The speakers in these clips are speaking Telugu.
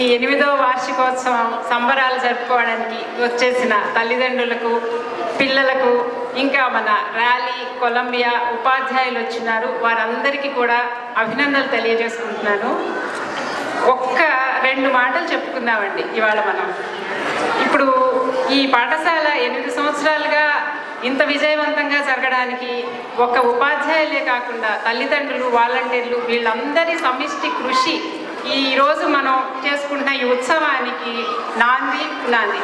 ఈ 8వ వార్షికోత్సవం సంబరాలు జరుపుకోవడానికి వచ్చేసిన తల్లిదండ్రులకు, పిల్లలకు, ఇంకా మన ర్యాలీ, కొలంబియా ఉపాధ్యాయులు వచ్చినారు. వారందరికీ కూడా అభినందనలు తెలియజేసుకుంటున్నాను. ఒక్క 2 మాటలు చెప్పుకుందామండి ఇవాళ మనం. ఇప్పుడు ఈ పాఠశాల 8 సంవత్సరాలుగా ఇంత విజయవంతంగా జరగడానికి ఒక ఉపాధ్యాయులే కాకుండా తల్లిదండ్రులు, వాలంటీర్లు వీళ్ళందరి సమిష్టి కృషి ఈరోజు మనం చేసుకుంటున్న ఈ ఉత్సవానికి నాంది.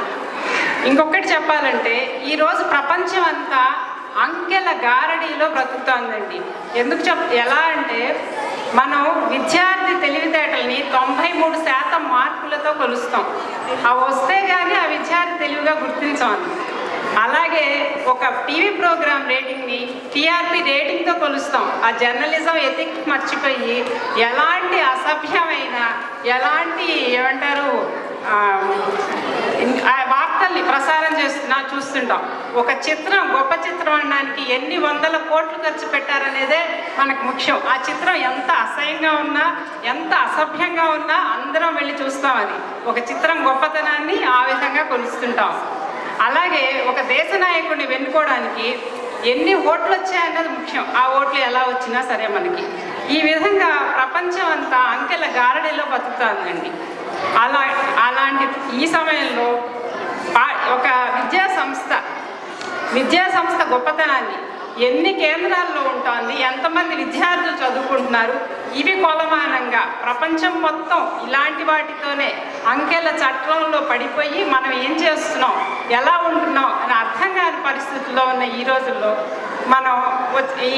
ఇంకొకటి చెప్పాలంటే ఈరోజు ప్రపంచం అంతా అంకెల గారడీలో బ్రతుకుతోందండి. ఎలా అంటే మనం విద్యార్థి తెలివితేటల్ని 93% మార్కులతో కొలుస్తాం. అవి వస్తే కానీ ఆ విద్యార్థి తెలివిగా గుర్తించాలి. అలాగే ఒక టీవీ ప్రోగ్రామ్ రేటింగ్ని టీఆర్పీ రేటింగ్తో కొలుస్తాం. ఆ జర్నలిజం ఎథిక్స్ మర్చిపోయి ఎలాంటి అసభ్యమైన, ఎలాంటి వార్తల్ని ప్రసారం చూస్తుంటాం. ఒక చిత్రం గొప్ప చిత్రం అనడానికి ఎన్ని వందల కోట్లు ఖర్చు పెట్టారనేదే మనకు ముఖ్యం. ఆ చిత్రం ఎంత అసహ్యంగా ఉన్నా, ఎంత అసభ్యంగా ఉన్నా అందరం వెళ్ళి చూస్తాం. అది ఒక చిత్రం గొప్పతనాన్ని ఆ విధంగా కొలుస్తుంటాం. అలాగే ఒక దేశ నాయకుడిని వెన్నుకోవడానికి ఎన్ని ఓట్లు వచ్చాయన్నది ముఖ్యం. ఆ ఓట్లు ఎలా వచ్చినా సరే మనకి. ఈ విధంగా ప్రపంచం అంతా అంకెల గారడీలో బతుకుతుందండి. అలాంటి ఈ సమయంలో ఒక విద్యా సంస్థ గొప్పతనాన్ని ఎన్ని కేంద్రాల్లో ఉంటుంది, ఎంతమంది విద్యార్థులు చదువుకుంటున్నారు, ఇవి కొలమానంగా ప్రపంచం మొత్తం ఇలాంటి వాటితోనే అంకెల చట్రంలో పడిపోయి మనం ఏం చేస్తున్నాం, ఎలా ఉంటున్నాం అని అర్థం కాని పరిస్థితుల్లో ఉన్న ఈ రోజుల్లో మనం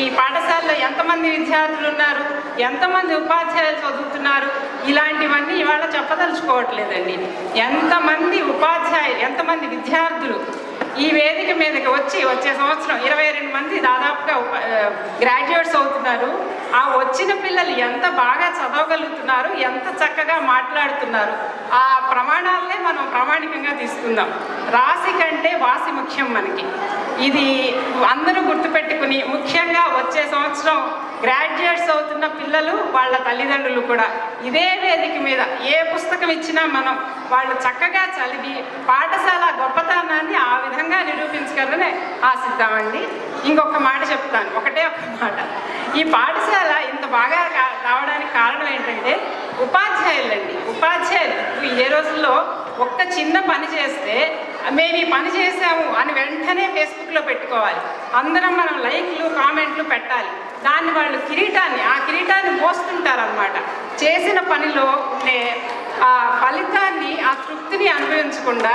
ఈ పాఠశాలలో ఎంతమంది విద్యార్థులు ఉన్నారు, ఎంతమంది ఉపాధ్యాయులు చదువుతున్నారు, ఇలాంటివన్నీ ఇవాళ చెప్పదలుచుకోవట్లేదండి. ఎంతమంది ఉపాధ్యాయులు, ఎంతమంది విద్యార్థులు ఈ వేదిక మీదకి వచ్చే సంవత్సరం 22 మంది దాదాపుగా గ్రాడ్యుయేట్స్ అవుతున్నారు. ఆ వచ్చిన పిల్లలు ఎంత బాగా చదవగలుగుతున్నారు, ఎంత చక్కగా మాట్లాడుతున్నారు, ఆ ప్రమాణాలనే మనం ప్రామాణికంగా తీసుకుందాం. రాసి కంటే వాసి ముఖ్యం మనకి. ఇది అందరూ గుర్తుపెట్టుకుని, ముఖ్యంగా వచ్చే సంవత్సరం గ్రాడ్యుయేట్స్ అవుతున్న పిల్లలు, వాళ్ళ తల్లిదండ్రులు కూడా ఇదే వేదిక మీద ఏ పుస్తకం ఇచ్చినా మనం వాళ్ళు చక్కగా చదివి పాఠశాల గొప్పతనాన్ని ఆ విధంగా నిరూపించగలరని ఆశిద్దామండి. ఇంకొక మాట చెప్తాను, ఒకటే ఒక మాట. ఈ పాఠశాల ఇంత బాగా రావడానికి కారణం ఏంటంటే ఉపాధ్యాయులండి. ఉపాధ్యాయులు ఏ రోజుల్లో ఒక్క చిన్న పని చేస్తే మేము ఈ పని చేసాము అని వెంటనే ఫేస్బుక్లో పెట్టుకోవాలి. అందరం మనం లైక్లు, కామెంట్లు పెట్టాలి. దాన్ని వాళ్ళు ఆ కిరీటాన్ని మోస్తుంటారనమాట. చేసిన పనిలో ఉండే ఆ ఫలితాన్ని, ఆ తృప్తిని అనుభవించకుండా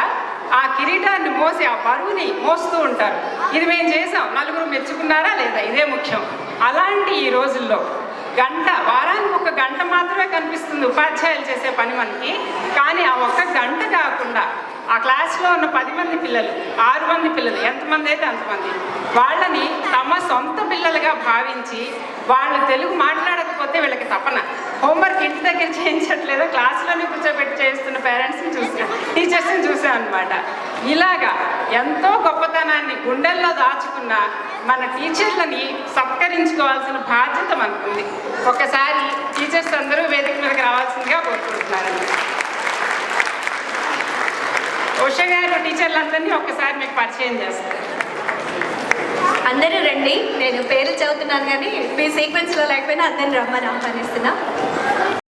ఆ కిరీటాన్ని మోసి, ఆ బరువుని మోస్తూ ఉంటారు. ఇది మేము చేసాం, నలుగురు మెచ్చుకున్నారా లేదా, ఇదే ముఖ్యం. అలాంటి ఈ రోజుల్లో వారానికి 1 గంట మాత్రమే కనిపిస్తుంది ఉపాధ్యాయులు చేసే పని మనకి. కానీ ఆ 1 గంట కాకుండా ఆ క్లాస్లో ఉన్న 10 మంది పిల్లలు, 6 మంది పిల్లలు, ఎంతమంది అయితే అంతమంది, వాళ్ళని తమ సొంత పిల్లలుగా భావించి, వాళ్ళు తెలుగు మాట్లాడకపోతే వీళ్ళకి తపన, హోంవర్క్ ఇంటి దగ్గర చేయించట్లేదో క్లాసులోనే కూర్చోబెట్టి చేస్తున్న టీచర్స్ని చూసాం అనమాట. ఇలాగా ఎంతో గొప్పతనాన్ని గుండెల్లో దాచుకున్న మన టీచర్లని సత్కరించుకోవాల్సిన బాధ్యత మనకుంది. ఒకసారి టీచర్స్ అందరూ వేదిక మీదకి రావాల్సిందిగా కోరుకుంటున్నారండి. ఉషా గారు టీచర్లందరినీ ఒక్కసారి మీకు పరిచయం చేస్తారు. అందరూ రండి. నేను పేరు చదువుతున్నాను కానీ మీ సీక్వెన్స్లో లేకపోయినా అందరిని రమ్మని ఆహ్వానిస్తున్నా.